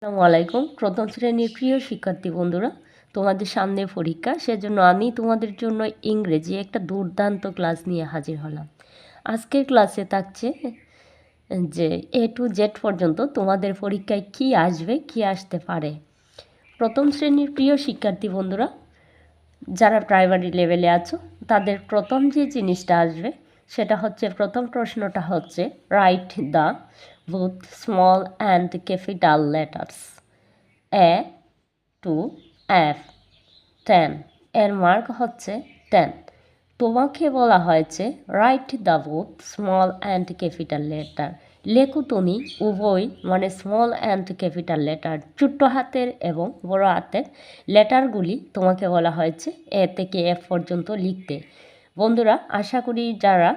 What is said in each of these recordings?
আসসালামু আলাইকুম। প্রথম শ্রেণীর প্রিয় শিক্ষার্থী বন্ধুরা, তোমাদের সামনে পরীক্ষা, সেজন্য আমি তোমাদের জন্য ইংরেজি একটা দুর্দান্ত ক্লাস নিয়ে হাজির হলাম। আজকের ক্লাসে থাকছে যে A to Z পর্যন্ত তোমাদের পরীক্ষায় কি আসবে, কি আসতে পারে। প্রথম শ্রেণীর প্রিয় শিক্ষার্থী বন্ধুরা, যারা প্রাইমারি লেভেলে আছো, তাদের প্রথম যে জিনিসটা আসবে সেটা হচ্ছে, প্রথম প্রশ্নটা হচ্ছে write the both small and capital letters A to F 10 এর মার্ক হচ্ছে 10। তোমাকে বলা হয়েছে write the both small and capital letter, লেখো তুমি উভয় মানে স্মল অ্যান্ড ক্যাপিটাল লেটার, ছোট্ট হাতের এবং বড় হাতের লেটারগুলি তোমাকে বলা হয়েছে এ থেকে এফ পর্যন্ত লিখতে। বন্ধুরা, আশা করি যারা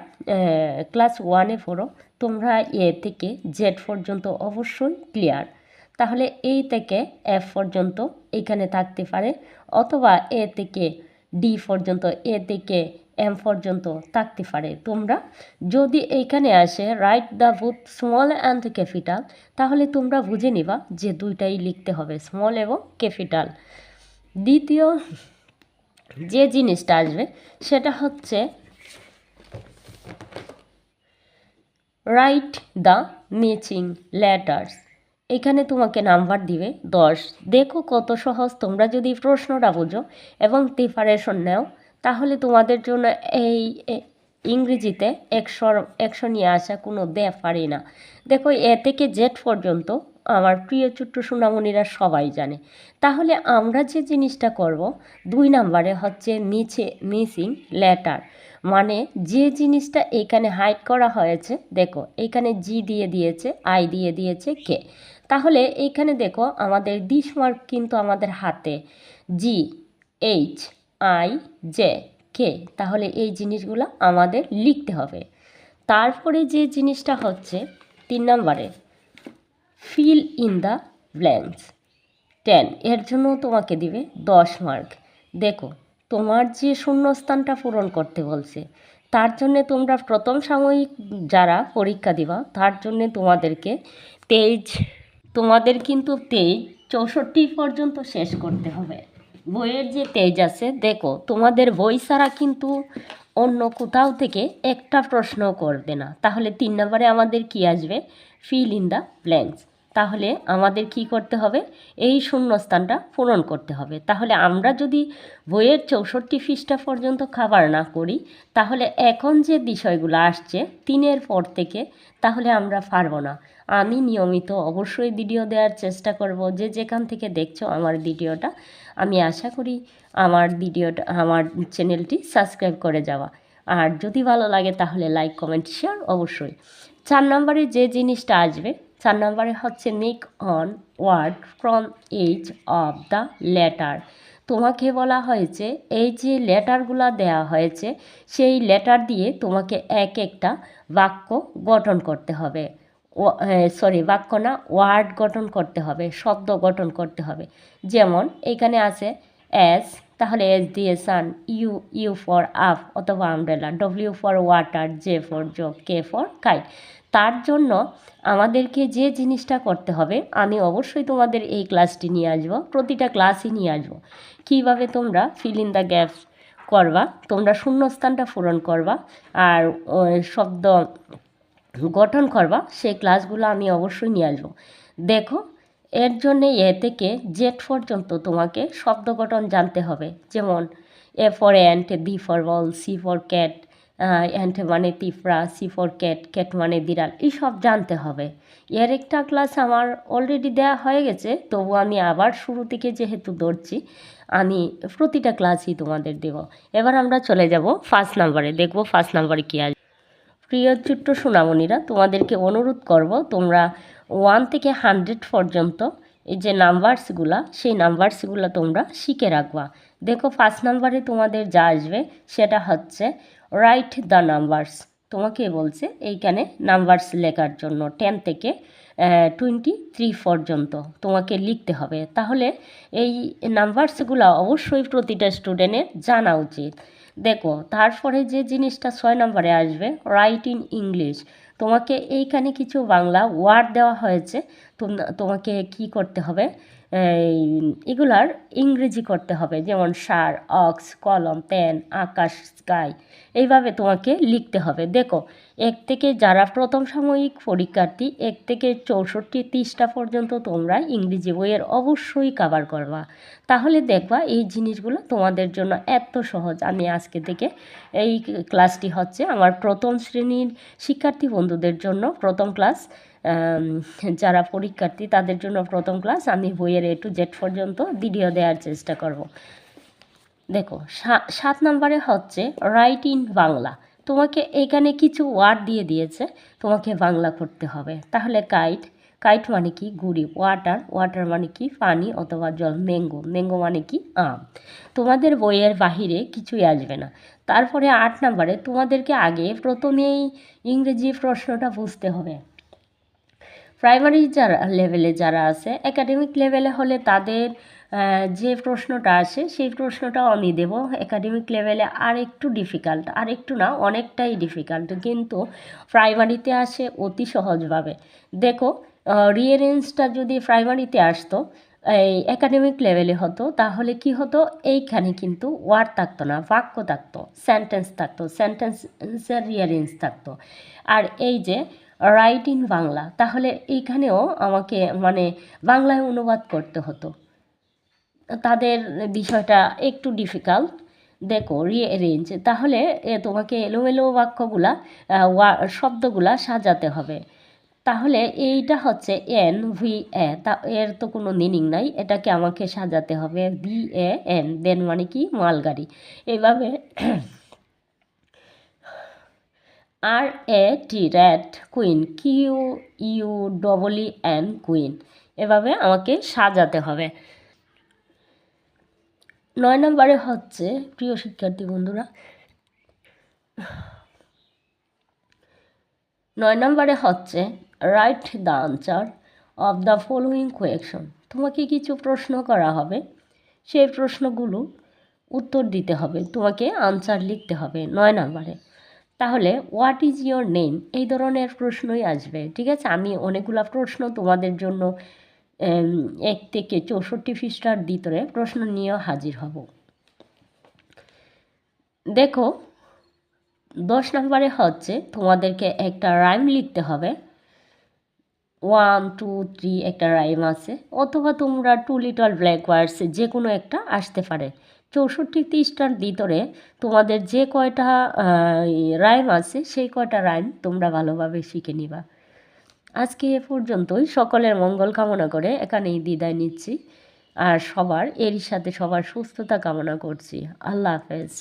ক্লাস 1-এ পড়ো তোমরা এ থেকে জেড পর্যন্ত অবশ্যই ক্লিয়ার। তাহলে এই থেকে এফ পর্যন্ত এখানে থাকতে পারে, অথবা এ থেকে ডি পর্যন্ত, এ থেকে এম পর্যন্ত থাকতে পারে। তোমরা যদি এইখানে আসে write the both small and capital, তাহলে তোমরা বুঝে নিবা যে দুইটাই লিখতে হবে, স্মল এবং ক্যাপিটাল। দ্বিতীয় যে জিনিসটা আসবে সেটা হচ্ছে রাইট দ্য ম্যাচিং লেটার্স। এখানে তোমাকে নাম্বার দিবে 10। দেখো কত সহজ। তোমরা যদি প্রশ্নটা বোঝো এবং প্রিপারেশন নাও, তাহলে তোমাদের জন্য এই ইংরেজিতে 100 নিয়ে আসা কোনো ব্যাপারই না। দেখো এ থেকে জেড পর্যন্ত আমার প্রিয় ছোট্ট সোনামণিরা সবাই জানে। তাহলে আমরা যে জিনিসটা করব, 2 নাম্বারে হচ্ছে মিসিং লেটার, মানে যে জিনিসটা এখানে হাইড করা হয়েছে। দেখো এখানে জি দিয়ে দিয়েছে, আই দিয়ে দিয়েছে, কে। তাহলে এইখানে দেখো আমাদের মার্ক কিন্তু আমাদের হাতে, জি, এইচ, আই, জে, কে। তাহলে এই জিনিসগুলো আমাদের লিখতে হবে। তারপরে যে জিনিসটা হচ্ছে 3 নম্বরে ফিল ইন দ্য ব্ল্যাঙ্কস 10, এর জন্য তোমাকে দিবে 10 মার্ক। দেখো তোমার যে শূন্যস্থানটা পূরণ করতে বলছে, তার জন্যে তোমরা প্রথম সাময়িক যারা পরীক্ষা দিবা, তার জন্যে তোমাদেরকে তোমাদের কিন্তু 64 পর্যন্ত শেষ করতে হবে। বইয়ের যে পেজ আছে, দেখো তোমাদের বই ছাড়া কিন্তু অন্য কোথাও থেকে একটা প্রশ্ন করবে না। তাহলে 3 নম্বরে আমাদের কি আসবে, ফিল ইন দ্য ব্ল্যাঙ্কস। তাহলে আমাদের কি করতে হবে, এই শূন্যস্থানটা পূরণ করতে হবে। তাহলে আমরা যদি বইয়ের 64 পৃষ্ঠা পর্যন্ত খাবার না করি, তাহলে এখন যে বিষয়গুলো আসছে 3-এর পর থেকে, তাহলে আমরা পারবো না। আমি নিয়মিত অবশ্যই ভিডিও দেওয়ার চেষ্টা করব। যে যেখান থেকে দেখছো আমার ভিডিওটা, আমি আশা করি আমার চ্যানেলটি সাবস্ক্রাইব করে যাওয়া। আর যদি ভালো লাগে তাহলে লাইক, কমেন্ট, শেয়ার অবশ্যই। 4 নম্বরে যে জিনিসটা আসবে, 4 নম্বরে হচ্ছে make one word from H of the letter. তোমাকে বলা হয়েছে এই যে লেটারগুলো দেওয়া হয়েছে, সেই লেটার দিয়ে তোমাকে এক একটা বাক্য গঠন করতে হবে। বাক্য না, ওয়ার্ড গঠন করতে হবে, শব্দ গঠন করতে হবে। যেমন এখানে আছে এস, তাহলে এস দিয়ে সান, ইউ ফর আপ অথবা umbrella, W for water, J for jug, K for kite. তার জন্য আমাদেরকে যে জিনিসটা করতে হবে, আমি অবশ্যই তোমাদের এই ক্লাসটি নিয়ে আসবো, প্রতিটা ক্লাসই নিয়ে আসবো, কীভাবে তোমরা ফিল ইন দ্য গ্যাপস করবা, তোমরা শূন্যস্থানটা পূরণ করবা আর শব্দ গঠন করবা, সেই ক্লাসগুলো আমি অবশ্যই নিয়ে আসবো। দেখো এর জন্যে এ থেকে জেড পর্যন্ত তোমাকে শব্দ গঠন জানতে হবে। যেমন A for ant, B for ball, C for cat, ant মানে তিফরা, সি ফর ক্যাট, ক্যাট মানে বিড়াল, এইসব জানতে হবে। এর একটা ক্লাস আমার অলরেডি দেওয়া হয়ে গেছে, তবু আমি আবার শুরু থেকে যেহেতু ধরছি, আমি প্রতিটা ক্লাসই তোমাদের দেব। এবার আমরা চলে যাব 1 নাম্বারে, দেখব 1 নাম্বারে কী আসবে। প্রিয় ছোট্ট সোনামণিরা, তোমাদেরকে অনুরোধ করব তোমরা 1 থেকে 100 পর্যন্ত এই যে নাম্বারসগুলা, সেই নাম্বারসগুলো তোমরা শিখে রাখবা। দেখো 1 নাম্বারে তোমাদের যা আসবে সেটা হচ্ছে রাইট দ্য নাম্বারস। তোমাকে বলছে এইখানে নাম্বারস লেখার জন্য 10 থেকে 23 পর্যন্ত তোমাকে লিখতে হবে। তাহলে এই নাম্বারসগুলো অবশ্যই প্রতিটা স্টুডেন্টের জানা উচিত। দেখো তারপরে যে জিনিসটা 6 নম্বরে আসবে, রাইট ইন ইংলিশ। তোমাকে এইখানে কিছু বাংলা ওয়ার্ড দেওয়া হয়েছে, তোমাকে কি করতে হবে, এগুলার ইংরেজি করতে হবে, যেমন সার, অক্স, কলম, পেন, আকাশ, স্কাই, এইভাবে তোমাকে লিখতে হবে। দেখো, এক থেকে যারা প্রথম সাময়িক পরীক্ষার্থী 1 থেকে 64 পৃষ্ঠা পর্যন্ত তোমরা ইংরেজি বইয়ের অবশ্যই কভার করবা, তাহলে দেখবা এই জিনিসগুলো তোমাদের জন্য এত সহজ। আমি আজকে থেকে এই ক্লাসটি হচ্ছে আমার প্রথম শ্রেণীর শিক্ষার্থী বন্ধুদের জন্য প্রথম ক্লাস, যারা পরীক্ষার্থী তাদের জন্য প্রথম ক্লাস। আমি বইয়ের A to Z পর্যন্ত ভিডিও দেওয়ার চেষ্টা করব। দেখো, 7 নম্বরে হচ্ছে রাইট ইন বাংলা। তোমাকে এখানে কিছু ওয়ার্ড দিয়ে দিয়েছে, তোমাকে বাংলা করতে হবে। তাহলে কাইট, কাইট মানে কি? গুড়ি। ওয়াটার, ওয়াটার মানে কি? পানি অথবা জল। ম্যাঙ্গো, ম্যাঙ্গো মানে কি? আম। তোমাদের বইয়ের বাহিরে কিছুই আসবে না। তারপরে 8 নম্বরে তোমাদেরকে আগে প্রথমেই ইংরেজি প্রশ্নটা বুঝতে হবে। প্রাইমারি যারা লেভেলে যারা আছে, একাডেমিক লেভেলে হলে তাদের যে প্রশ্নটা আসে সেই প্রশ্নটাও আমি দেবো। একাডেমিক লেভেলে আর একটু ডিফিকাল্ট, আর একটু না, অনেকটাই ডিফিকাল্ট, কিন্তু প্রাইমারিতে আসে অতি সহজভাবে। দেখো, রিয়ারেঞ্জটা যদি প্রাইমারিতে আসতো, এই একাডেমিক লেভেলে হতো, তাহলে কি হতো, এইখানে কিন্তু ওয়ার্ড থাকতো না, বাক্য থাকতো, সেন্টেন্স থাকতো, সেন্টেন্সের রিয়ারেঞ্জ থাকতো। আর এই যে রাইট ইন বাংলা, তাহলে এইখানেও আমাকে মানে বাংলায় অনুবাদ করতে হতো, তাদের বিষয়টা একটু ডিফিকাল্ট। দেখো, রিঅ্যারেঞ্জ, তাহলে তোমাকে এলোমেলো বাক্যগুলা, শব্দগুলা সাজাতে হবে। তাহলে এইটা হচ্ছে এন ভি এ, তা এর তো কোনো মিনিং নাই, এটাকে আমাকে সাজাতে হবে VAN, দেন মানে কি? মালগাড়ি। এইভাবে RAT, rat. Queen, QUEEN, queen. এভাবে আমাকে সাজাতে হবে। 9 নম্বরে হচ্ছে, প্রিয় শিক্ষার্থী বন্ধুরা, 9 নম্বরে হচ্ছে write the answer of the following question. তোমাকে কিছু প্রশ্ন করা হবে, সেই প্রশ্নগুলো উত্তর দিতে হবে, তোমাকে আনসার লিখতে হবে 9 নম্বরে। তাহলে হোয়াট ইজ ইয়োর নেম, এই ধরনের প্রশ্নই আসবে, ঠিক আছে। আমি অনেকগুলো প্রশ্ন তোমাদের জন্য 1 থেকে 64 পৃষ্ঠার ভিতরে প্রশ্ন নিয়ে হাজির হব। দেখো, 10 নম্বরে হচ্ছে তোমাদেরকে একটা রাইম লিখতে হবে। 1 2 3 একটা রাইম আছে, অথবা তোমরা 2 লিটল ব্ল্যাক বার্ডস, যে কোনো একটা আসতে পারে। 64 পৃষ্ঠার ভিতরে তোমাদের যে কয়টা রাইম আছে, সেই কয়টা রাইম তোমরা ভালোভাবে শিখে নিবা। আজকে এ পর্যন্তই। সকলের মঙ্গল কামনা করে এখানেই বিদায় নিচ্ছি, আর এরই সাথে সবার সুস্থতা কামনা করছি। আল্লাহ হাফেজ।